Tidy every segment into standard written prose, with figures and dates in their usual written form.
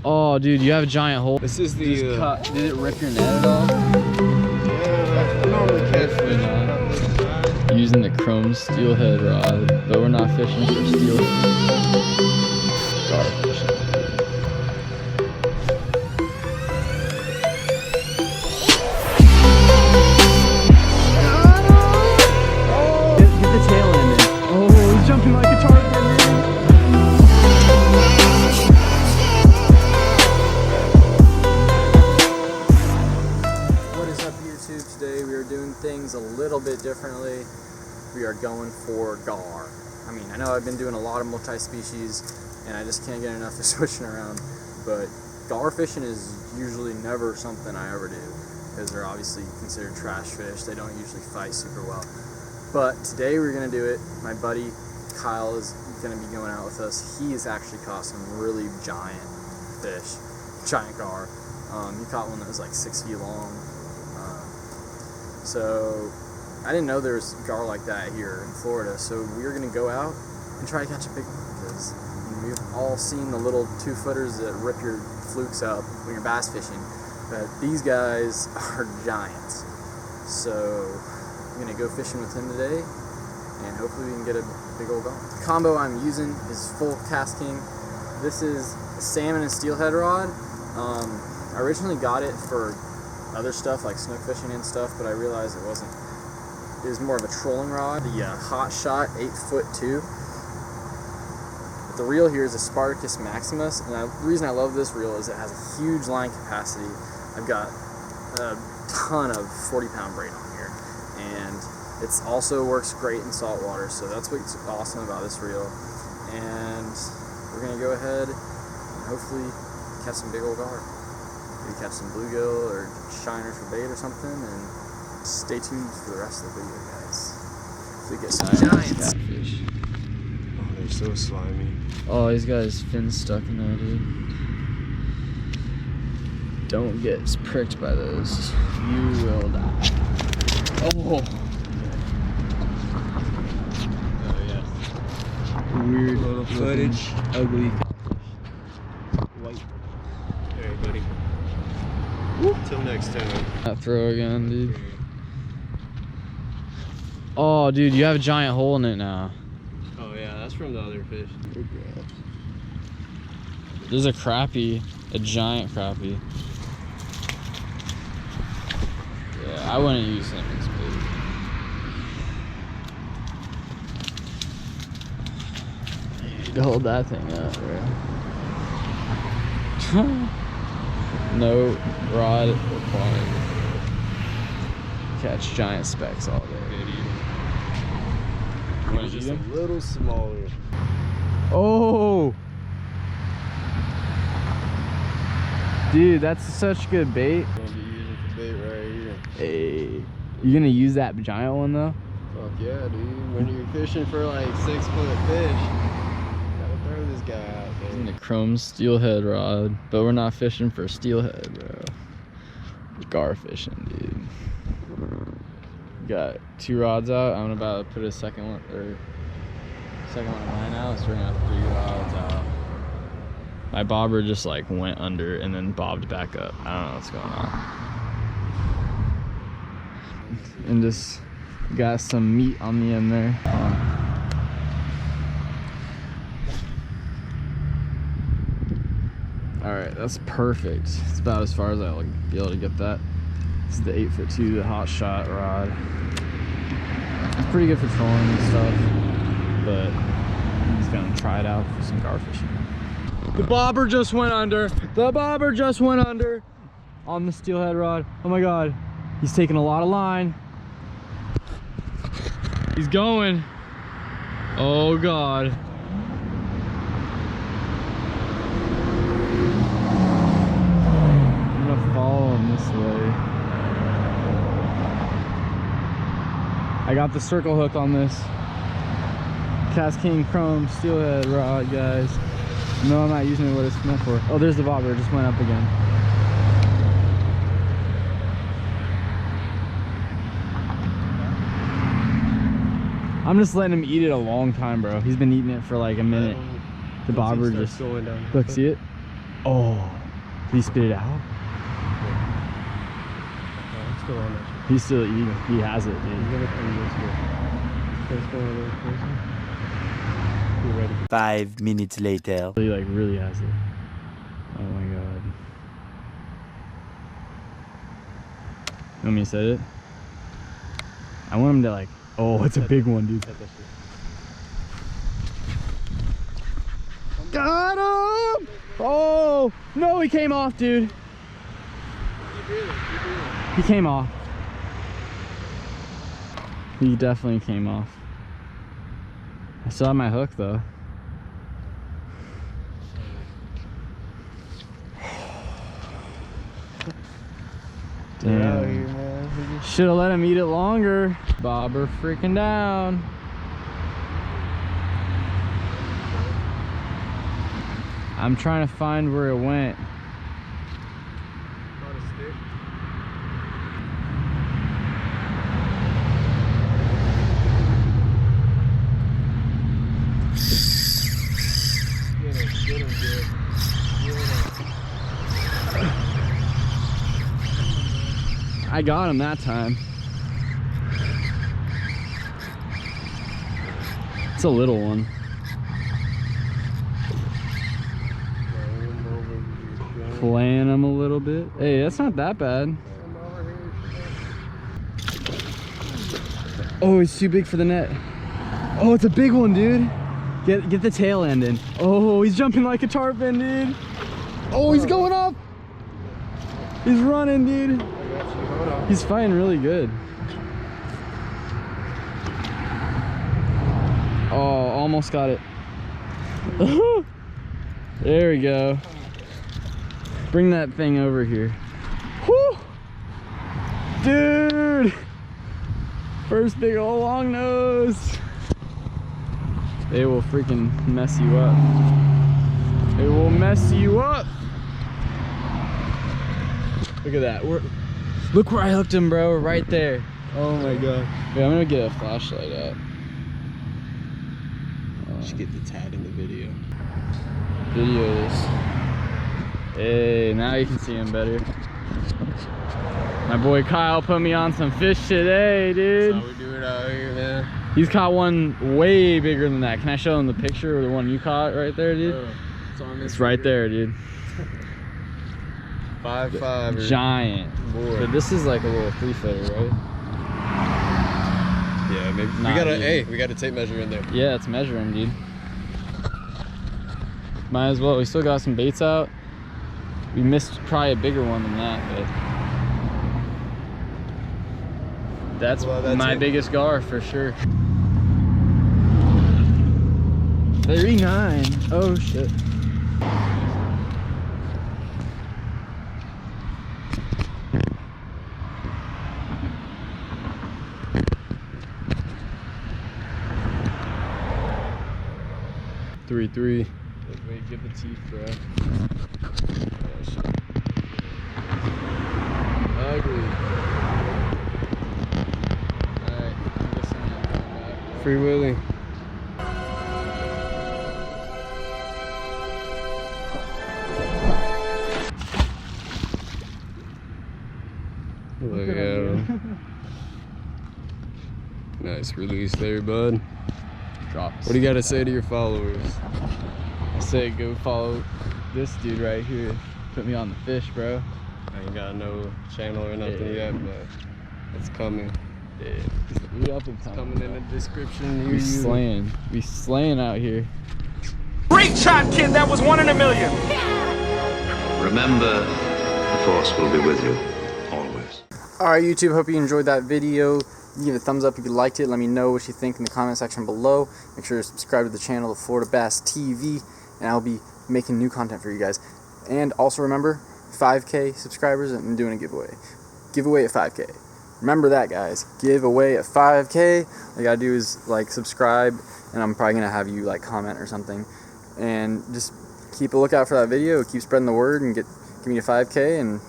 Oh, dude, you have a giant hole. This is the. Did it rip your net at all? Yeah, I normally catch fish. Using the chrome steelhead rod, but we're not fishing for steelhead. Gar fishing. Get the tail in it. Oh, he's jumping like a target, man. Today we are doing things a little bit differently. We are going for gar. I mean, I know I've been doing a lot of multi-species and I just can't get enough of switching around, but gar fishing is usually never something I ever do because they're obviously considered trash fish. They don't usually fight super well. But today we're gonna do it. My buddy Kyle is gonna be going out with us. He has actually caught some really giant fish, giant gar. He caught one that was like 6 feet long. So I didn't know there was gar like that here in Florida, so we were gonna go out and try to catch a big one because we've all seen the little 2-footers that rip your flukes up when you're bass fishing, but these guys are giants. So I'm gonna go fishing with him today and hopefully we can get a big old gar. The combo I'm using is full KastKing. This is a salmon and steelhead rod. I originally got it for other stuff like snook fishing and stuff, but I realized it was more of a trolling rod. The Hot Shot 8'2". But the reel here is a Spartacus Maximus, and the reason I love this reel is it has a huge line capacity. I've got a ton of 40-pound braid on here, and it also works great in salt water, so that's what's awesome about this reel. And we're gonna go ahead and hopefully catch some big old gar. Maybe catch some bluegill or shiners for bait or something, and stay tuned for the rest of the video, guys. So we get some giant catfish. Oh, they're so slimy. Oh, he's got his fins stuck in there, dude. Don't get pricked by those. You will die. Oh! Oh, yeah. Weird Little footage. Ugly. White. Alright, buddy. Till next time. That throw again, dude. Oh, dude, you have a giant hole in it now. Oh yeah, that's from the other fish. There's a crappie, a giant crappie. Yeah, I wouldn't use him as bait. You hold that thing up, bro. No rod required. Catch giant specks all day. It's just a little smaller. Oh! Dude, that's such good bait. I'm gonna be using for bait right here. Hey. You gonna use that giant one though? Fuck yeah, dude. When you're fishing for like 6-foot fish, gotta throw this guy out there. Using the chrome steelhead rod, but we're not fishing for steelhead, bro. We're gar fishing, dude. Got 2 rods out. I'm about to put a second one of mine out. So we're gonna have 3 rods out. My bobber just like went under and then bobbed back up. I don't know what's going on. And just got some meat on the end there. Alright, that's perfect. It's about as far as I'll be able to get that. This is the 8'2", the Hot Shot rod. It's pretty good for trolling and stuff, but I'm just gonna try it out for some gar fishing. The bobber just went under. The bobber just went under on the steelhead rod. Oh my god, he's taking a lot of line. He's going. Oh god. I'm gonna follow him this way. I got the circle hook on this KastKing chrome steelhead rod, guys. No, I'm not using it what it's meant for. Oh, there's the bobber, it just went up again. I'm just letting him eat it a long time, bro. He's been eating it for like a minute. The bobber just, going down. look, see it? Oh, did he spit it out? It's still on that. He still, he has it, dude. He's gonna come this way. First one a little closer. Be ready. 5 minutes later. He like really has it. Oh my god. You want me to set it? I want him to like, oh, it's a big one, dude. Got him! Oh, no, he came off, dude. He came off. He definitely came off. I still have my hook though. Get out Damn. here, man. Should have let him eat it longer. Bobber freaking down. I'm trying to find where it went. Not a stick. Get him good. I got him that time. It's a little one. Playing him a little bit. Hey, that's not that bad. Oh, he's too big for the net. Oh, it's a big one, dude. Get the tail end in. Oh, he's jumping like a tarpon, dude. Oh, he's going up. He's running, dude. He's fighting really good. Oh, almost got it. There we go. Bring that thing over here. Whew! Dude! First big old long nose. They will freaking mess you up. They will mess you up. Look at that. Look where I hooked him, bro. Right there. Oh my god. Wait, I'm gonna get a flashlight out. Should get the tad in the video. Videos. Hey, now you can see him better. My boy Kyle put me on some fish today, dude. That's how we do it out here, man. He's caught one way bigger than that. Can I show him the picture of the one you caught right there, dude? It's right there, dude. 5'5". Giant. Boy. But this is like a little 3-footer, right? Yeah, maybe. Nah, We got a tape measure in there. Yeah, it's measuring, dude. Might as well. We still got some baits out. We missed probably a bigger one than that, but that's my biggest gar for sure. 39. Oh shit. Three. Wait, give the teeth, bro. Ugly. Alright, I'm guessing I'm going back. Free Willy. Look at him. Nice release there, bud. Drops. What do you got to say to your followers? I say go follow this dude right here. Put me on the fish, bro. I ain't got no channel or nothing yet, but it's coming. Yeah. We up and Coming in the description. We slaying. We slaying out here. Great shot, kid. That was 1 in a million. Remember, the Force will be with you, always. Alright YouTube, hope you enjoyed that video. Give it a thumbs up if you liked it. Let me know what you think in the comment section below. Make sure to subscribe to the channel, the Florida Bass TV, and I'll be making new content for you guys. And also remember, 5K subscribers and I'm doing a giveaway. Giveaway at 5K. Remember that, guys. Giveaway at 5K. All you gotta do is like subscribe, and I'm probably gonna have you like comment or something. And just keep a lookout for that video. Keep spreading the word and give me a 5K and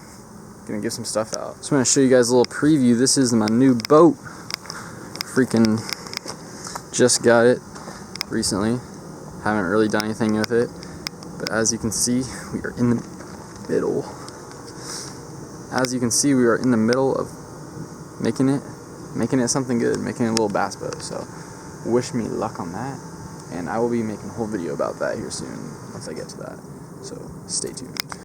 gonna give some stuff out. So I'm gonna show you guys a little preview. This is my new boat. Freaking just got it recently. Haven't really done anything with it. But as you can see, we are in the middle. As you can see, we are in the middle of making it something good, making it a little bass boat. So wish me luck on that, and I will be making a whole video about that here soon once I get to that. So stay tuned.